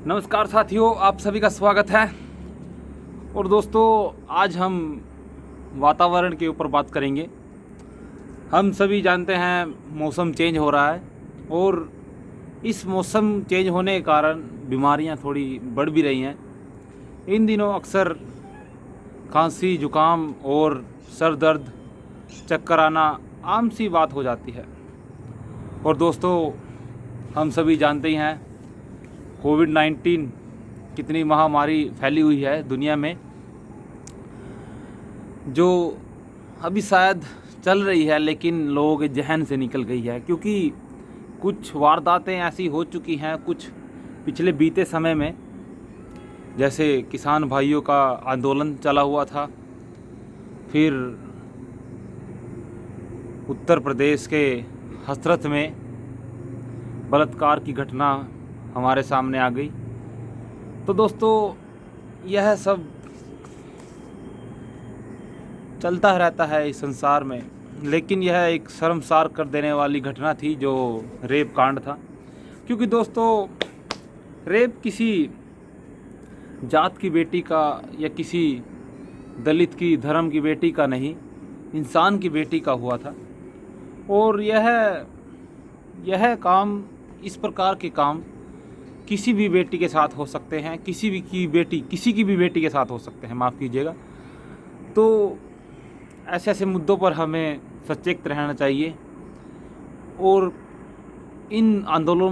नमस्कार साथियों, आप सभी का स्वागत है। और दोस्तों, आज हम वातावरण के ऊपर बात करेंगे। हम सभी जानते हैं मौसम चेंज हो रहा है और इस मौसम चेंज होने के कारण बीमारियां थोड़ी बढ़ भी रही हैं। इन दिनों अक्सर खांसी, जुकाम और सर दर्द, चक्कर आना आम सी बात हो जाती है। और दोस्तों, हम सभी जानते ही हैं कोविड-19 कितनी महामारी फैली हुई है दुनिया में, जो अभी शायद चल रही है लेकिन लोगों के जहन से निकल गई है, क्योंकि कुछ वारदातें ऐसी हो चुकी हैं कुछ पिछले बीते समय में। जैसे किसान भाइयों का आंदोलन चला हुआ था, फिर उत्तर प्रदेश के हसरत में बलात्कार की घटना हमारे सामने आ गई। तो दोस्तों, यह सब चलता रहता है इस संसार में, लेकिन यह एक शर्मसार कर देने वाली घटना थी जो रेप कांड था। क्योंकि दोस्तों, रेप किसी जात की बेटी का या किसी दलित की धर्म की बेटी का नहीं, इंसान की बेटी का हुआ था। और यह काम, इस प्रकार के काम किसी भी बेटी के साथ हो सकते हैं, किसी की भी बेटी के साथ हो सकते हैं, माफ़ कीजिएगा। तो ऐसे ऐसे मुद्दों पर हमें सचेत रहना चाहिए और इन आंदोलनों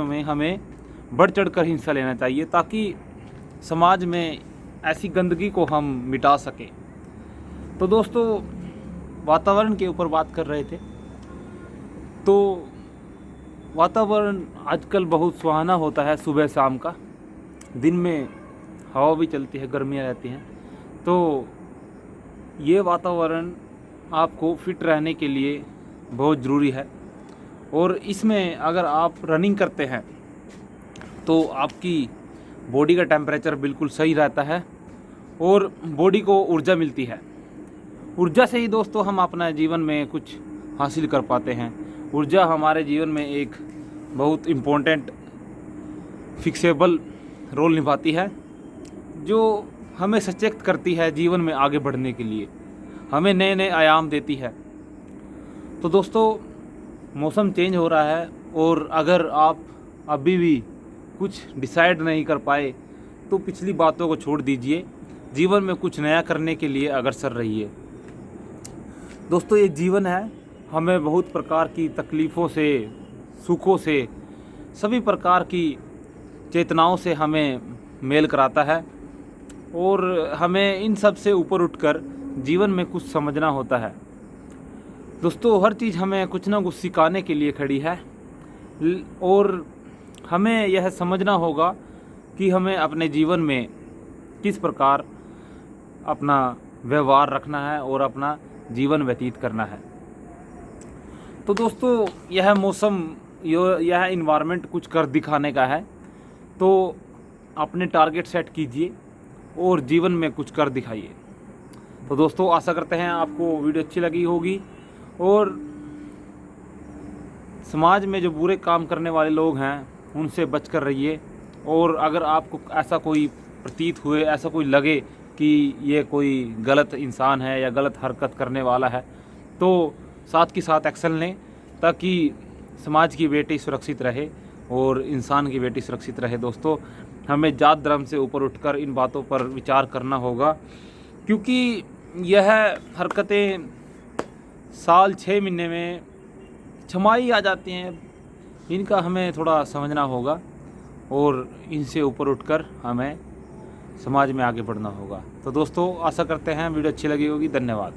में हमें बढ़ चढ़कर हिस्सा लेना चाहिए, ताकि समाज में ऐसी गंदगी को हम मिटा सकें। तो दोस्तों, वातावरण के ऊपर बात कर रहे थे। तो वातावरण आजकल बहुत सुहाना होता है सुबह शाम का। दिन में हवा भी चलती है, गर्मियाँ रहती हैं। तो ये वातावरण आपको फिट रहने के लिए बहुत ज़रूरी है। और इसमें अगर आप रनिंग करते हैं तो आपकी बॉडी का टेम्परेचर बिल्कुल सही रहता है और बॉडी को ऊर्जा मिलती है। ऊर्जा से ही दोस्तों हम अपना जीवन में कुछ हासिल कर पाते हैं। ऊर्जा हमारे जीवन में एक बहुत इम्पोर्टेंट फिक्सेबल रोल निभाती है, जो हमें सचेत करती है जीवन में आगे बढ़ने के लिए, हमें नए नए आयाम देती है। तो दोस्तों, मौसम चेंज हो रहा है और अगर आप अभी भी कुछ डिसाइड नहीं कर पाए तो पिछली बातों को छोड़ दीजिए। जीवन में कुछ नया करने के लिए अग्रसर रहिए। दोस्तों, ये जीवन है, हमें बहुत प्रकार की तकलीफ़ों से, सुखों से, सभी प्रकार की चेतनाओं से हमें मेल कराता है और हमें इन सब से ऊपर उठकर जीवन में कुछ समझना होता है। दोस्तों, हर चीज़ हमें कुछ ना कुछ सिखाने के लिए खड़ी है और हमें यह समझना होगा कि हमें अपने जीवन में किस प्रकार अपना व्यवहार रखना है और अपना जीवन व्यतीत करना है। तो दोस्तों, यह मौसम, यह इन्वायरमेंट कुछ कर दिखाने का है। तो अपने टारगेट सेट कीजिए और जीवन में कुछ कर दिखाइए। तो दोस्तों, आशा करते हैं आपको वीडियो अच्छी लगी होगी और समाज में जो बुरे काम करने वाले लोग हैं उनसे बचकर रहिए। और अगर आपको ऐसा कोई प्रतीत हुए, ऐसा कोई लगे कि ये कोई गलत इंसान है या गलत हरकत करने वाला है, तो साथ के साथ एक्शन लें, ताकि समाज की बेटी सुरक्षित रहे और इंसान की बेटी सुरक्षित रहे। दोस्तों, हमें जात धर्म से ऊपर उठकर इन बातों पर विचार करना होगा, क्योंकि यह हरकतें साल 6 महीने में छमाही आ जाती हैं। इनका हमें थोड़ा समझना होगा और इनसे ऊपर उठकर हमें समाज में आगे बढ़ना होगा। तो दोस्तों, आशा करते हैं वीडियो अच्छी लगी होगी। धन्यवाद।